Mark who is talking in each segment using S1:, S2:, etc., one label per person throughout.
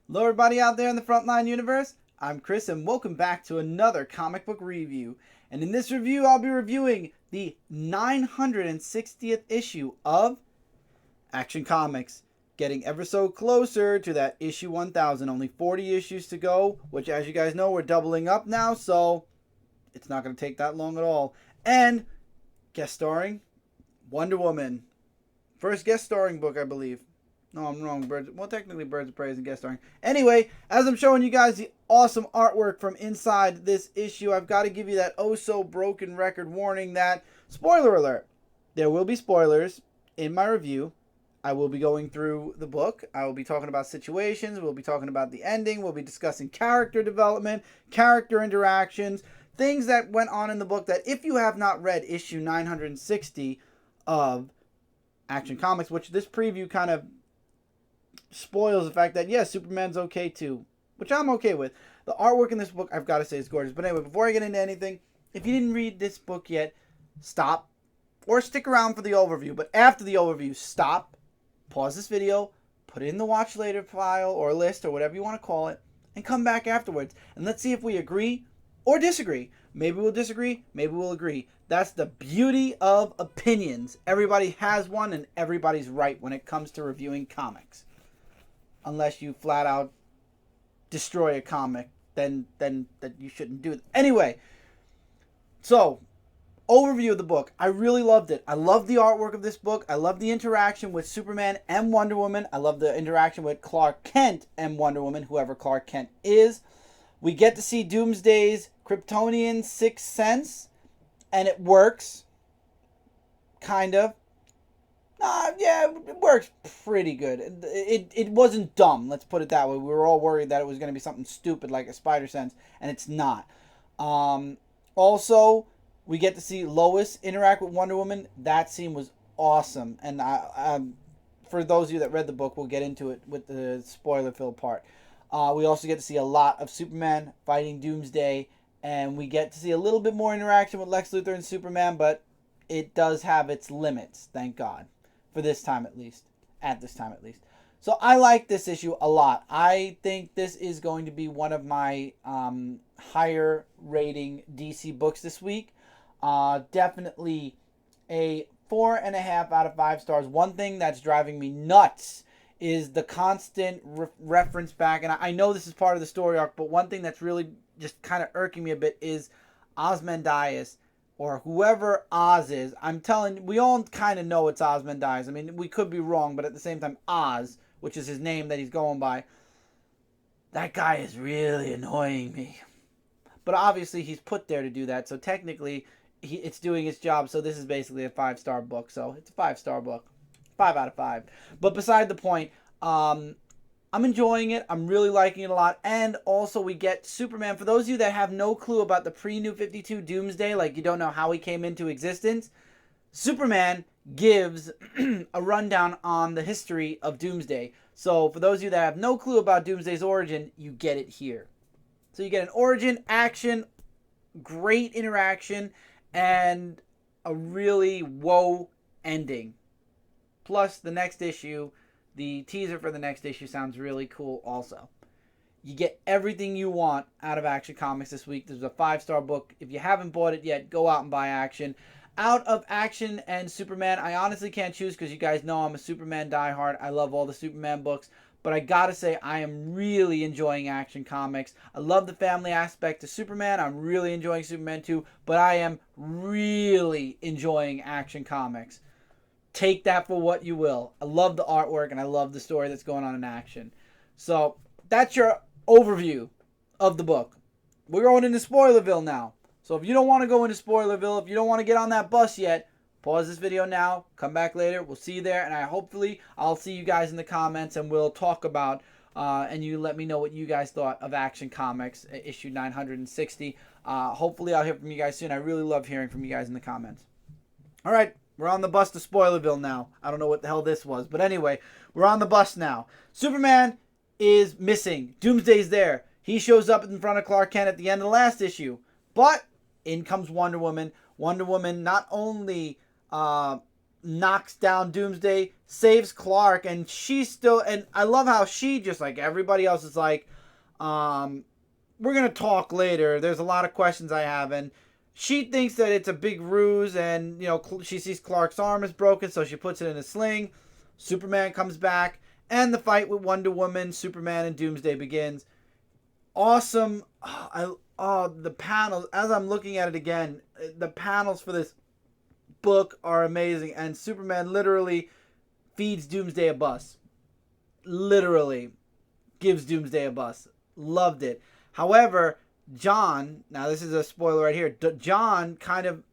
S1: Hello everybody out there in the Frontline universe, I'm Chris and welcome back to another comic book review. And in this review I'll be reviewing the 960th issue of Action Comics. Getting ever so closer to that issue 1000, only 40 issues to go, which as you guys know we're doubling up now, so it's not going to take that long at all. And guest starring Wonder Woman. First guest starring book, I believe. No, I'm wrong. Technically Birds of Prey isn't guest starring. Anyway, as I'm showing you guys the awesome artwork from inside this issue, I've got to give you that oh-so-broken record warning that, spoiler alert, there will be spoilers in my review. I will be going through the book. I will be talking about situations. We'll be talking about the ending. We'll be discussing character development, character interactions, things that went on in the book that if you have not read issue 960 of Action Comics, which this preview kind of spoils the fact that, yes, Superman's okay too, which I'm okay with. The artwork in this book, I've got to say, is gorgeous. But anyway, before I get into anything, if you didn't read this book yet, stop or stick around for the overview. But after the overview, stop, pause this video, put it in the watch later file or list or whatever you want to call it, and come back afterwards. And let's see if we agree or disagree. Maybe we'll disagree, maybe we'll agree. That's the beauty of opinions. Everybody has one and everybody's right when it comes to reviewing comics. Unless you flat out destroy a comic, then that you shouldn't do it. Anyway, so overview of the book. I really loved it. I love the artwork of this book. I love the interaction with Superman and Wonder Woman. I love the interaction with Clark Kent and Wonder Woman, whoever Clark Kent is. We get to see Doomsday's Kryptonian sixth sense, and it works. Kind of. Yeah, it works pretty good. It wasn't dumb, let's put it that way. We were all worried that it was going to be something stupid like a spider sense, and it's not. Also, we get to see Lois interact with Wonder Woman. That scene was awesome. And for those of you that read the book, we'll get into it with the spoiler-filled part. We also get to see a lot of Superman fighting Doomsday, and we get to see a little bit more interaction with Lex Luthor and Superman, but it does have its limits, thank God. For this time at least. At this time at least. So I like this issue a lot. I think this is going to be one of my higher rating DC books this week. Definitely a 4.5 out of 5 stars. One thing that's driving me nuts is the constant reference back. And I know this is part of the story arc, but one thing that's really just kind of irking me a bit is Ozymandias, or whoever Oz is. I'm telling you, we all kind of know it's Ozymandias. I mean, we could be wrong, but at the same time, Oz, which is his name that he's going by, that guy is really annoying me. But obviously, he's put there to do that, so technically, it's doing its job, so this is basically a 5-star book, so it's a 5-star book. 5 out of 5. But beside the point, I'm enjoying it. I'm really liking it a lot. And also we get Superman. For those of you that have no clue about the pre-New 52 Doomsday, like you don't know how he came into existence, Superman gives a rundown on the history of Doomsday. So for those of you that have no clue about Doomsday's origin, you get it here. So you get an origin, action, great interaction, and a really whoa ending. Plus the next issue, the teaser for the next issue sounds really cool also. You get everything you want out of Action Comics this week. This is a 5-star book. If you haven't bought it yet, go out and buy Action. Out of Action and Superman, I honestly can't choose because you guys know I'm a Superman diehard. I love all the Superman books. But I gotta say, I am really enjoying Action Comics. I love the family aspect to Superman. I'm really enjoying Superman 2. But I am really enjoying Action Comics. Take that for what you will. I love the artwork and I love the story that's going on in Action. So that's your overview of the book. We're going into Spoilerville now. So if you don't want to go into Spoilerville, if you don't want to get on that bus yet, pause this video now. Come back later. We'll see you there. And hopefully I'll see you guys in the comments and we'll talk about and you let me know what you guys thought of Action Comics issue 960. Hopefully I'll hear from you guys soon. I really love hearing from you guys in the comments. All right. We're on the bus to Spoilerville now. I don't know what the hell this was. But anyway, we're on the bus now. Superman is missing. Doomsday's there. He shows up in front of Clark Kent at the end of the last issue. But in comes Wonder Woman. Wonder Woman not only knocks down Doomsday, saves Clark, and she's still, and I love how she, just like everybody else, is like, we're gonna talk later. There's a lot of questions I have, and she thinks that it's a big ruse, and she sees Clark's arm is broken, so she puts it in a sling. Superman comes back, and the fight with Wonder Woman, Superman, and Doomsday begins. Awesome. The panels, as I'm looking at it again, the panels for this book are amazing, and Superman literally feeds Doomsday a bus. Literally gives Doomsday a bus. Loved it. However, John, now this is a spoiler right here, John kind of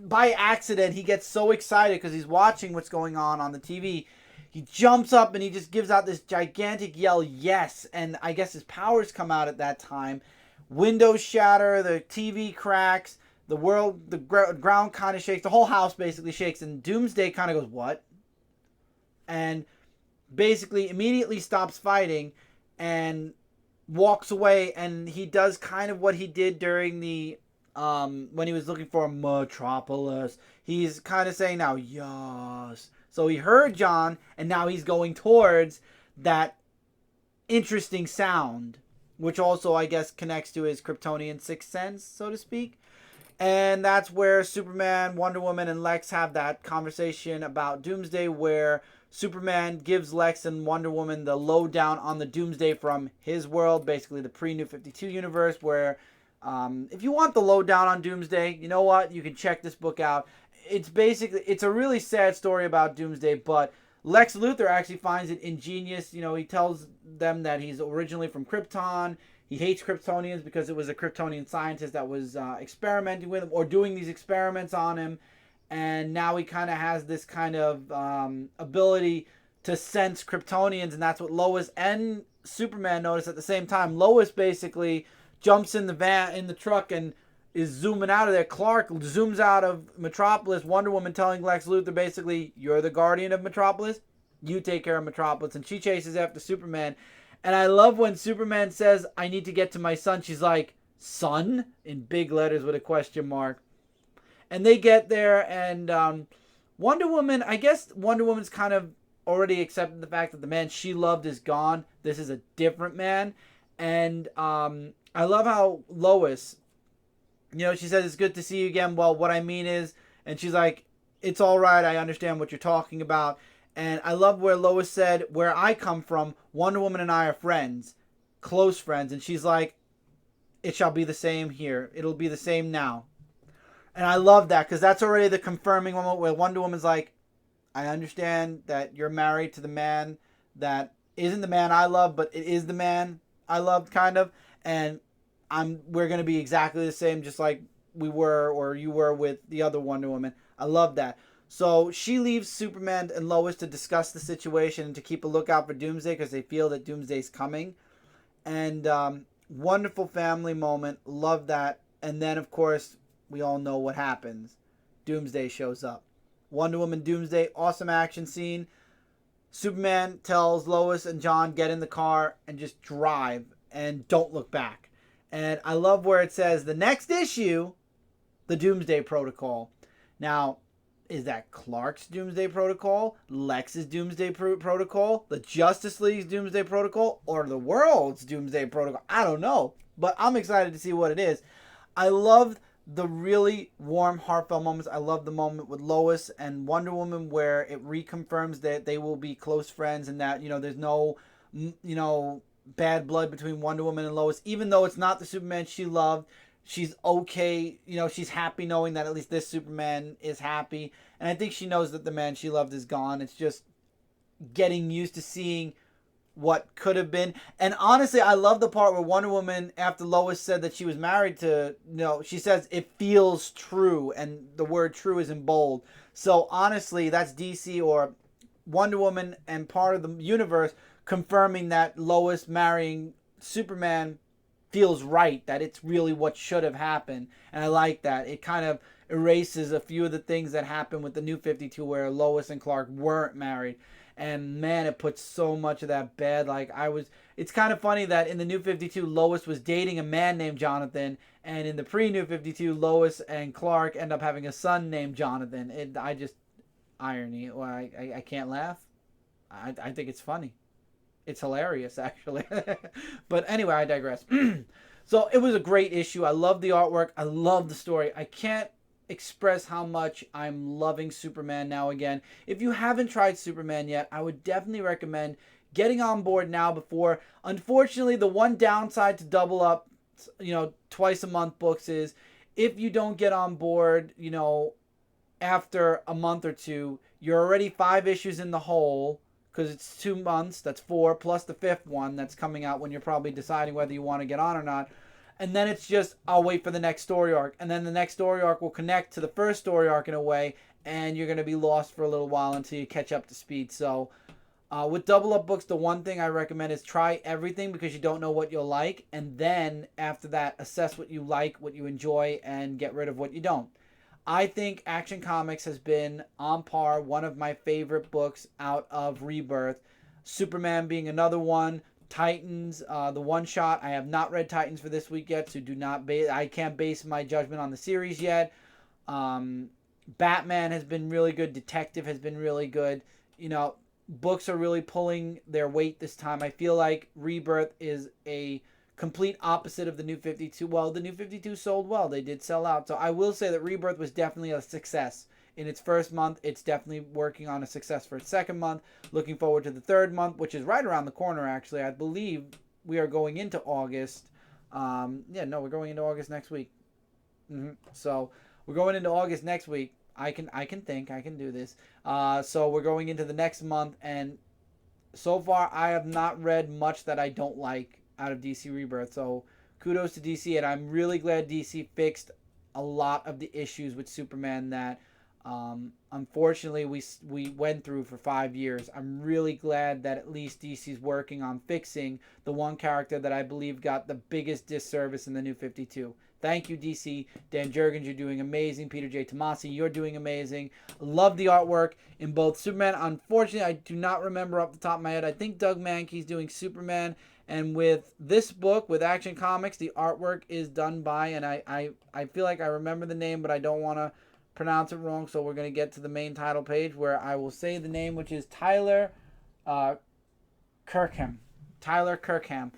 S1: by accident, he gets so excited because he's watching what's going on the TV. He jumps up and he just gives out this gigantic yell, yes, and I guess his powers come out at that time. Windows shatter, the TV cracks, the ground kind of shakes, the whole house basically shakes, and Doomsday kind of goes, what? And basically immediately stops fighting and walks away, and he does kind of what he did during the when he was looking for Metropolis. He's kind of saying now, yes. So he heard John, and now he's going towards that interesting sound, which also, I guess, connects to his Kryptonian sixth sense, so to speak. And that's where Superman, Wonder Woman, and Lex have that conversation about Doomsday, where Superman gives Lex and Wonder Woman the lowdown on the Doomsday from his world, basically the pre-New 52 universe, where if you want the lowdown on Doomsday, you know what? You can check this book out. It's a really sad story about Doomsday, but Lex Luthor actually finds it ingenious. He tells them that he's originally from Krypton. He hates Kryptonians because it was a Kryptonian scientist that was experimenting with him or doing these experiments on him. And now he kind of has this kind of ability to sense Kryptonians, and that's what Lois and Superman notice at the same time. Lois basically jumps in the truck, and is zooming out of there. Clark zooms out of Metropolis. Wonder Woman telling Lex Luthor basically, you're the guardian of Metropolis. You take care of Metropolis. And she chases after Superman. And I love when Superman says, I need to get to my son. She's like, son? In big letters with a question mark. And they get there, and Wonder Woman, I guess Wonder Woman's kind of already accepted the fact that the man she loved is gone. This is a different man. And I love how Lois, she says, it's good to see you again. Well, what I mean is, and she's like, it's all right. I understand what you're talking about. And I love where Lois said, where I come from, Wonder Woman and I are friends, close friends. And she's like, it shall be the same here. It'll be the same now. And I love that, because that's already the confirming moment where Wonder Woman's like, I understand that you're married to the man that isn't the man I love, but it is the man I loved, kind of. And we're going to be exactly the same, just like we were, or you were, with the other Wonder Woman. I love that. So she leaves Superman and Lois to discuss the situation and to keep a lookout for Doomsday, because they feel that Doomsday's coming. And wonderful family moment. Love that. And then, of course, we all know what happens. Doomsday shows up. Wonder Woman, Doomsday, awesome action scene. Superman tells Lois and John, get in the car and just drive and don't look back. And I love where it says, the next issue, the Doomsday Protocol. Now, is that Clark's Doomsday Protocol, Lex's Doomsday Protocol, the Justice League's Doomsday Protocol, or the world's Doomsday Protocol? I don't know, but I'm excited to see what it is. I love the really warm, heartfelt moments. I love the moment with Lois and Wonder Woman where it reconfirms that they will be close friends, and that, there's no, bad blood between Wonder Woman and Lois. Even though it's not the Superman she loved, she's okay. She's happy knowing that at least this Superman is happy. And I think she knows that the man she loved is gone. It's just getting used to seeing what could have been. And honestly, I love the part where Wonder Woman, after Lois said that she was married to, she says it feels true, and the word true is in bold. So honestly, that's DC or Wonder Woman and part of the universe confirming that Lois marrying Superman feels right, that it's really what should have happened. And I like that. It kind of erases a few of the things that happened with the New 52 where Lois and Clark weren't married. And man, it puts so much of that bad. It's kind of funny that in the New 52, Lois was dating a man named Jonathan, and in the pre-New 52, Lois and Clark end up having a son named Jonathan. irony. Well, I can't laugh. I think it's funny. It's hilarious, actually. But anyway, I digress. So it was a great issue. I love the artwork. I love the story. I can't express how much I'm loving Superman now again. If you haven't tried Superman yet, I would definitely recommend getting on board now before. Unfortunately, the one downside to double up, twice a month books is if you don't get on board, after a month or two, you're already 5 issues in the hole because it's 2 months. That's 4 plus the 5th one that's coming out when you're probably deciding whether you want to get on or not. And then it's just, I'll wait for the next story arc. And then the next story arc will connect to the first story arc in a way, and you're going to be lost for a little while until you catch up to speed. So with double up books, the one thing I recommend is try everything because you don't know what you'll like. And then after that, assess what you like, what you enjoy, and get rid of what you don't. I think Action Comics has been on par, one of my favorite books out of Rebirth. Superman being another one. Titans, the one shot. I have not read Titans for this week yet, so I can't base my judgment on the series yet. Batman has been really good. Detective has been really good. Books are really pulling their weight this time. I feel like Rebirth is a complete opposite of the New 52. Well, the New 52 sold well. They did sell out. So I will say that Rebirth was definitely a success. In its first month, it's definitely working on a success for its second month. Looking forward to the third month, which is right around the corner, actually. I believe we are going into August. We're going into August next week. So we're going into August next week. I can think. I can do this. So we're going into the next month, and so far I have not read much that I don't like out of DC Rebirth. So kudos to DC, and I'm really glad DC fixed a lot of the issues with Superman that unfortunately we went through for 5 years. I'm really glad that at least DC's working on fixing the one character that I believe got the biggest disservice in the New 52. Thank you, DC. Dan Jurgens, you're doing amazing. Peter J. Tomasi, you're doing amazing. Love the artwork in both Superman. Unfortunately, I do not remember off the top of my head. I think Doug Mankey's doing Superman. And with this book, with Action Comics, the artwork is done by, and I feel like I remember the name, but I don't want to pronounce it wrong. So we're going to get to the main title page where I will say the name, which is Tyler Kirkham. Tyler Kirkham.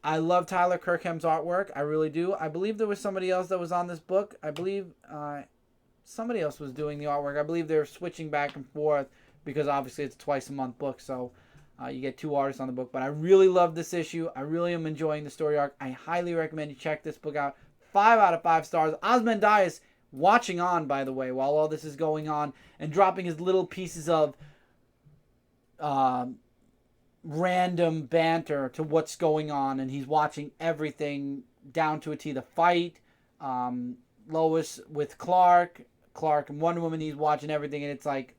S1: I love Tyler Kirkham's artwork. I really do. I believe there was somebody else that was on this book. I believe somebody else was doing the artwork. I believe they're switching back and forth because obviously it's a twice a month book. So you get 2 artists on the book. But I really love this issue. I really am enjoying the story arc. I highly recommend you check this book out. 5 out of 5 stars. Ozymandias watching on, by the way, while all this is going on and dropping his little pieces of random banter to what's going on, and he's watching everything down to a T. The fight, Lois with Clark and Wonder Woman, he's watching everything, and it's like,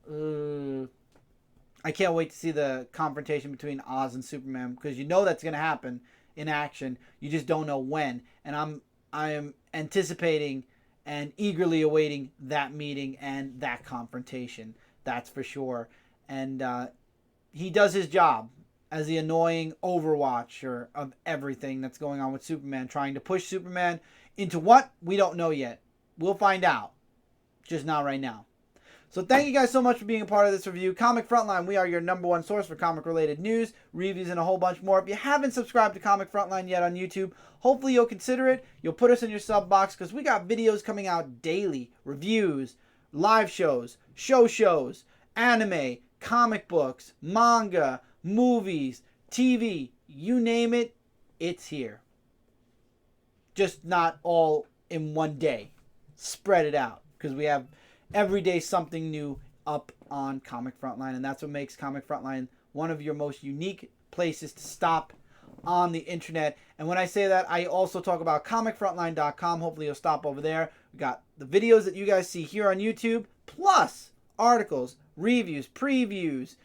S1: I can't wait to see the confrontation between Oz and Superman, because you know that's going to happen in action. You just don't know when, and I am anticipating and eagerly awaiting that meeting and that confrontation. That's for sure. And he does his job as the annoying overwatcher of everything that's going on with Superman, trying to push Superman into what? We don't know yet. We'll find out. Just not right now. So thank you guys so much for being a part of this review. Comic Frontline, we are your #1 source for comic-related news, reviews, and a whole bunch more. If you haven't subscribed to Comic Frontline yet on YouTube, hopefully you'll consider it. You'll put us in your sub box because we got videos coming out daily. Reviews, live shows, shows, anime, comic books, manga, movies, TV, you name it, it's here. Just not all in one day. Spread it out because we have every day something new up on Comic Frontline, and that's what makes Comic Frontline one of your most unique places to stop on the internet. And when I say that, I also talk about comicfrontline.com. Hopefully you'll stop over there. We got the videos that you guys see here on YouTube, plus articles, reviews, previews,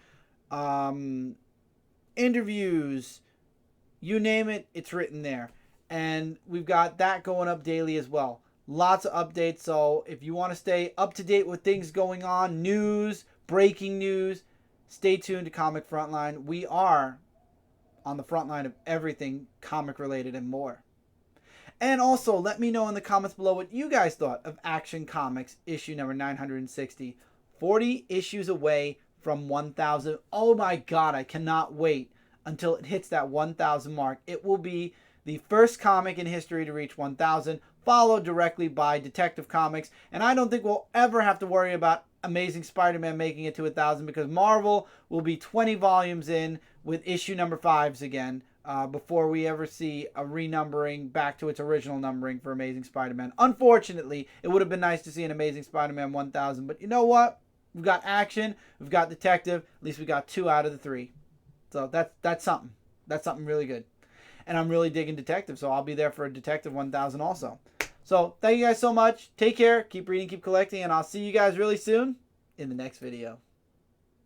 S1: interviews, you name it, it's written there. And we've got that going up daily as well. Lots of updates. So if you want to stay up to date with things going on, news, breaking news, stay tuned to Comic Frontline. We are on the front line of everything comic related and more. And also let me know in the comments below what you guys thought of Action Comics issue number 960. 40 issues away from 1,000. Oh my God, I cannot wait until it hits that 1,000 mark. It will be the first comic in history to reach 1,000, followed directly by Detective Comics. And I don't think we'll ever have to worry about Amazing Spider-Man making it to 1,000, because Marvel will be 20 volumes in with issue number 5s again, before we ever see a renumbering back to its original numbering for Amazing Spider-Man. Unfortunately, it would have been nice to see an Amazing Spider-Man 1,000, but you know what? We've got Action, we've got Detective. At least we got 2 out of the 3. So that's something. That's something really good. And I'm really digging Detective, so I'll be there for a Detective 1,000 also. So thank you guys so much. Take care. Keep reading, keep collecting, and I'll see you guys really soon in the next video.